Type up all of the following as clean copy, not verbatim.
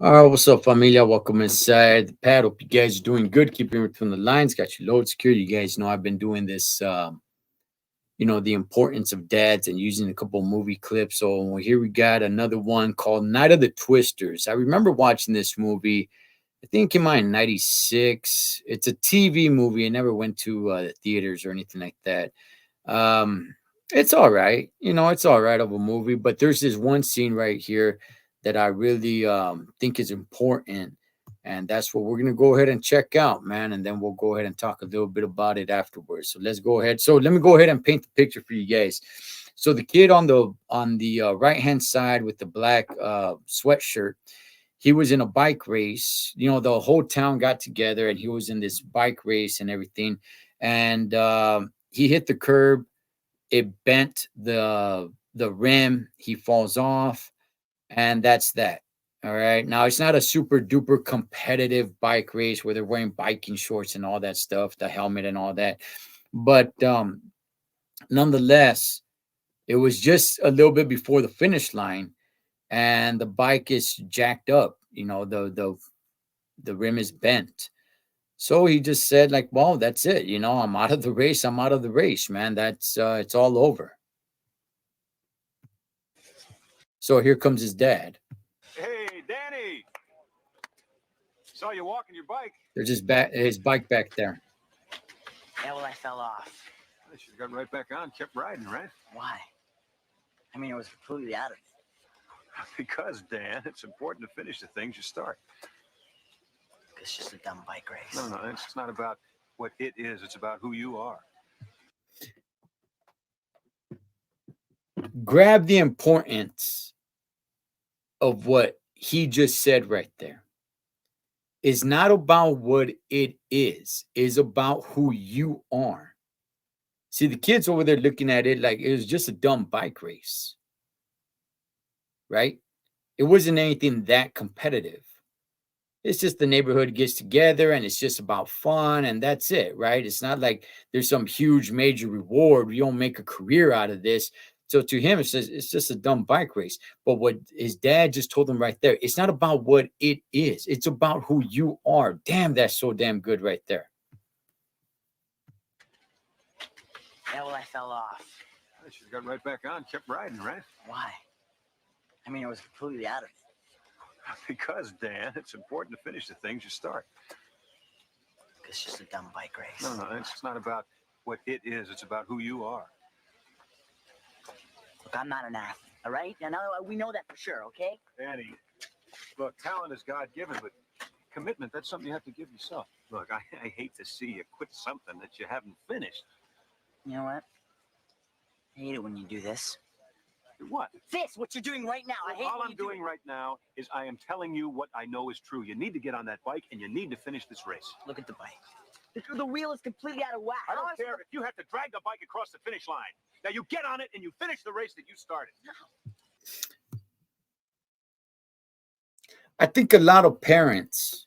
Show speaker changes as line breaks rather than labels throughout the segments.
All right, what's up, familia? Welcome inside the pad. Hope you guys are doing good. Keeping it between the lines. Got your load secure. You guys know I've been doing this, the importance of dads and using a couple movie clips. So here we got another one called Night of the Twisters. I remember watching this movie. I think it came out in '96. It's a TV movie. I never went to the theaters or anything like that. Um, it's all right. It's all right of a movie, but there's this one scene right here that I really think is important. And that's what we're going to go ahead and check out, man. And then we'll go ahead and talk a little bit about it afterwards. So let's go ahead. So let me go ahead and paint the picture for you guys. So the kid on the right hand side with the black sweatshirt, he was in a bike race. The whole town got together, and he was in this bike race and everything. And he hit the curb. It bent the rim. He falls off, and that's that. All right. Now it's not a super duper competitive bike race where they're wearing biking shorts and all that stuff, the helmet and all that. But nonetheless, it was just a little bit before the finish line, and the bike is jacked up. The rim is bent. So he just said, like, well, that's it. I'm out of the race. I'm out of the race, man. That's it's all over. So here comes his dad.
Hey, Danny! Saw you walking your bike.
There's his bike back there.
Yeah, well, I fell off.
You should have got right back on, kept riding, right?
Why? I mean, I was completely out of it.
Because, Dan, it's important to finish the things you start.
It's just a dumb bike race.
No, it's not about what it is. It's about who you are.
Grab the importance of what he just said right there. It's not about what it is about who you are. See, the kids over there looking at it like it was just a dumb bike race, right? It wasn't anything that competitive. It's just the neighborhood gets together and it's just about fun and that's it, right? It's not like there's some huge major reward. You don't make a career out of this. So to him, it's just a dumb bike race. But what his dad just told him right there, it's not about what it is. It's about who you are. Damn, that's so damn good right there.
Yeah, well, I fell off.
You should have got right back on, kept riding, right?
Why? I mean, I was completely out of it.
Because, Dan, it's important to finish the things you start.
It's just a dumb bike race.
No, it's not about what it is. It's about who you are.
Look, I'm not an athlete, all right? Now we know that for sure, okay?
Danny, look, talent is God-given, but commitment, that's something you have to give yourself. Look, I hate to see you quit something that you haven't finished.
You know what? I hate it when you do this.
What?
This, what you're doing right now. I hate
All
what
I'm
you do.
doing right now is I am telling you what I know is true. You need to get on that bike, and you need to finish this race.
Look at the bike. The wheel is completely out of whack.
I don't care if you have to drag the bike across the finish line. Now you get on it and you finish the race that you started.
I think a lot of parents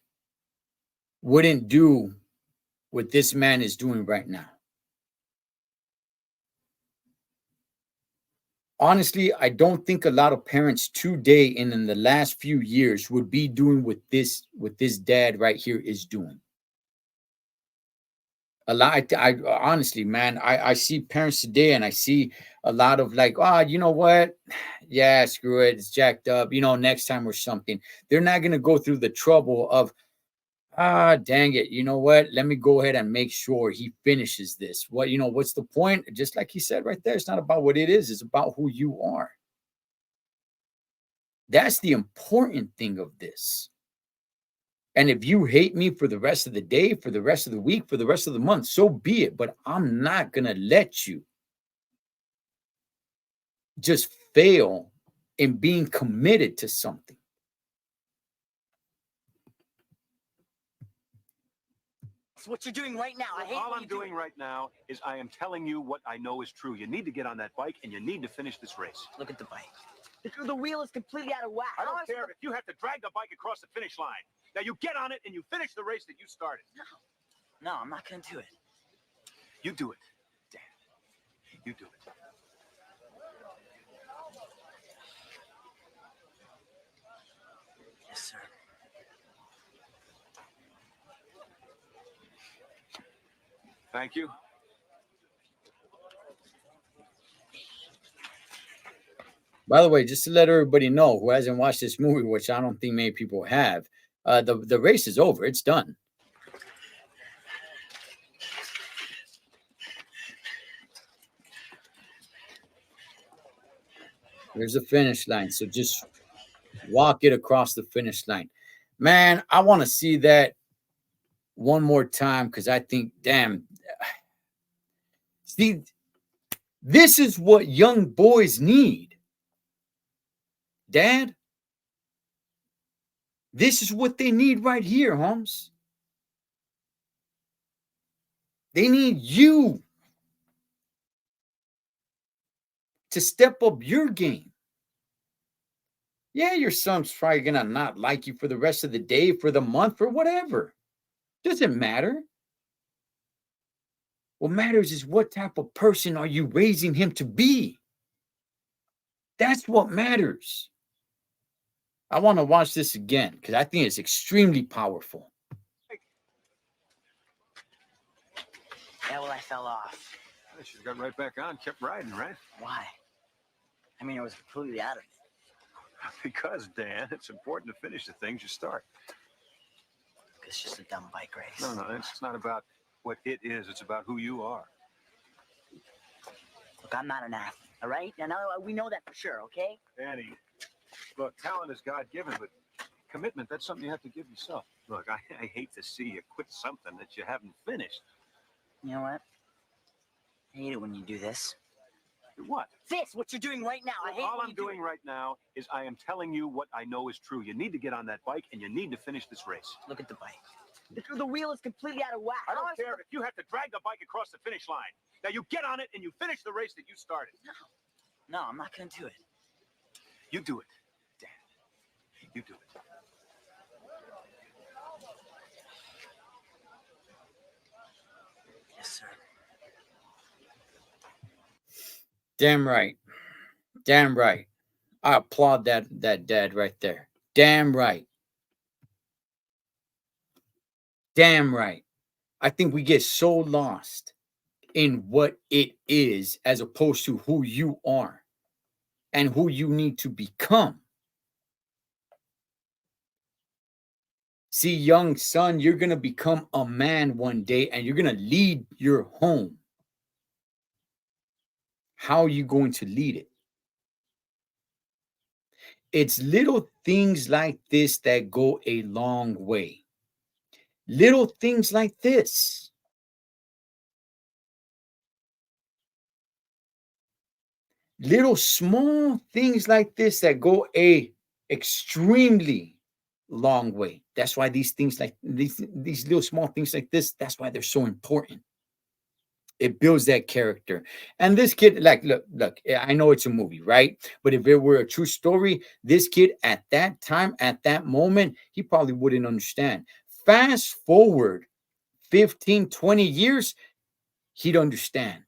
wouldn't do what this man is doing right now. Honestly, I don't think a lot of parents today and in the last few years would be doing what this dad right here is doing. A lot. I honestly, man, I see parents today, and I see a lot of like, oh, you know what? Yeah, screw it, it's jacked up. Next time or something. They're not gonna go through the trouble of, dang it, you know what? Let me go ahead and make sure he finishes this. What's the point? Just like he said right there, it's not about what it is, it's about who you are. That's the important thing of this. And if you hate me for the rest of the day, for the rest of the week, for the rest of the month, so be it. But I'm not going to let you just fail in being committed to something.
It's what you're doing right now. I hate
All I'm doing right now is I am telling you what I know is true. You need to get on that bike, and you need to finish this race.
Look at the bike. The wheel is completely out of whack.
I don't care if you have to drag the bike across the finish line. Now you get on it and you finish the race that you started.
No, I'm not going to do it.
You do it, Dan. You do it.
Yes, sir.
Thank you.
By the way, just to let everybody know who hasn't watched this movie, which I don't think many people have, the race is over. It's done. There's a finish line. So just walk it across the finish line. Man, I want to see that one more time because I think, damn, see, this is what young boys need. Dad, this is what they need right here, Holmes. They need you to step up your game. Yeah, your son's probably going to not like you for the rest of the day, for the month, for whatever. Doesn't matter. What matters is what type of person are you raising him to be? That's what matters. I want to watch this again because I think it's extremely powerful.
Yeah, well, I fell off.
I should have got right back on, kept riding, right?
Why? I mean, I was completely out of it.
Because, Dan, it's important to finish the things you start.
It's just a dumb bike race.
No, it's not about what it is. It's about who you are.
Look, I'm not an athlete, all right? And we know that for sure, okay?
Danny, look, talent is God-given, but commitment, that's something you have to give yourself. Look, I hate to see you quit something that you haven't finished.
You know what? I hate it when you do this.
What?
This, what you're doing right now. I hate
All
what
I'm
you do.
doing right now is I am telling you what I know is true. You need to get on that bike, and you need to finish this race.
Look at the bike. The wheel is completely out of whack.
I don't care if you have to drag the bike across the finish line. Now you get on it and you finish the race that you started.
No, I'm not going to do it.
You do it, Dan. You do it.
Yes, sir.
Damn right. Damn right. I applaud that dad right there. Damn right. Damn right. I think we get so lost in what it is as opposed to who you are and who you need to become. See, young son, you're going to become a man one day and you're going to lead your home. How are you going to lead it? It's little things like this that go a long way. Little things like this. Little small things like this that go a extremely long way. That's why these things like these little small things like this, that's why they're so important. It builds that character. And this kid, like, look, I know it's a movie, right? But if it were a true story, this kid at that time, at that moment, he probably wouldn't understand. Fast forward 15, 20 years, he'd understand.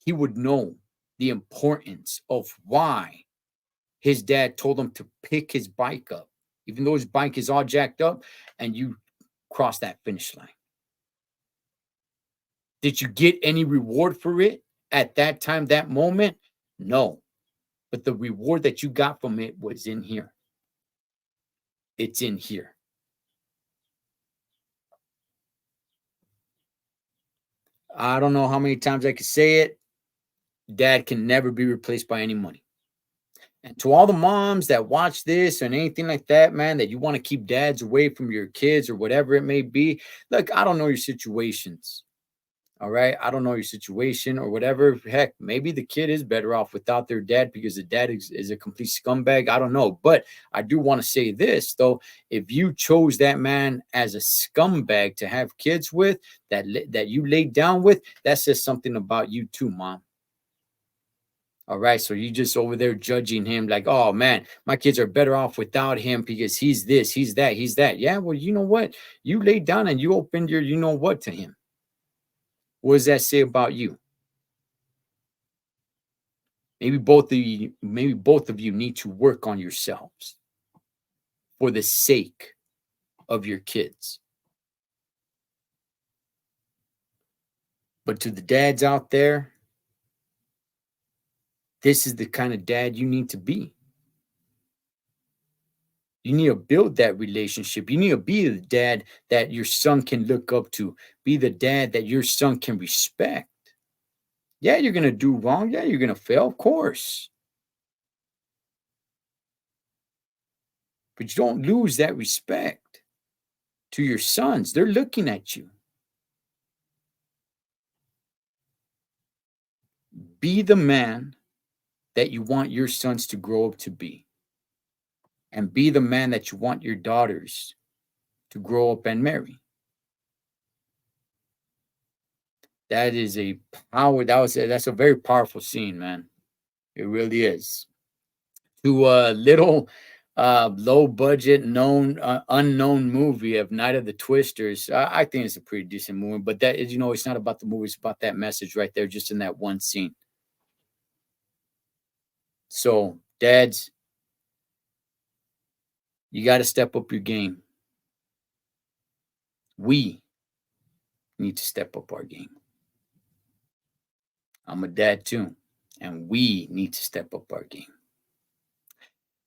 He would know the importance of why his dad told him to pick his bike up, even though his bike is all jacked up, and you cross that finish line. Did you get any reward for it at that time, that moment? No. But the reward that you got from it was in here. It's in here. I don't know how many times I could say it. Dad can never be replaced by any money. And to all the moms that watch this and anything like that, man, that you want to keep dads away from your kids or whatever it may be, look, I don't know your situations. All right. I don't know your situation or whatever. Heck, maybe the kid is better off without their dad because the dad is a complete scumbag. I don't know. But I do want to say this, though. If you chose that man as a scumbag to have kids with, that you laid down with, that says something about you too, mom. All right. So you just over there judging him like, oh, man, my kids are better off without him because he's this, he's that, he's that. Yeah. Well, you know what? You laid down and you opened your you know what to him. What does that say about you? Maybe both of you need to work on yourselves for the sake of your kids. But to the dads out there, this is the kind of dad you need to be. You need to build that relationship. You need to be the dad that your son can look up to. Be the dad that your son can respect. Yeah, you're going to do wrong. Yeah, you're going to fail, of course. But you don't lose that respect to your sons. They're looking at you. Be the man that you want your sons to grow up to be. And be the man that you want your daughters to grow up and marry. That is a power. That's a very powerful scene, man. It really is. To a little low budget, unknown movie of Night of the Twisters, I think it's a pretty decent movie. But that is, it's not about the movie; it's about that message right there, just in that one scene. So, dads, you got to step up your game. We need to step up our game. I'm a dad too, and we need to step up our game.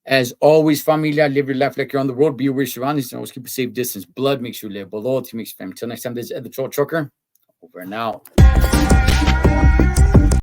As always, familia, live your life like you're on the road. Be aware of your surroundings and always keep a safe distance. Blood makes you live. Loyalty makes you family. Until next time, this is the Thecholotrucker. Over and out.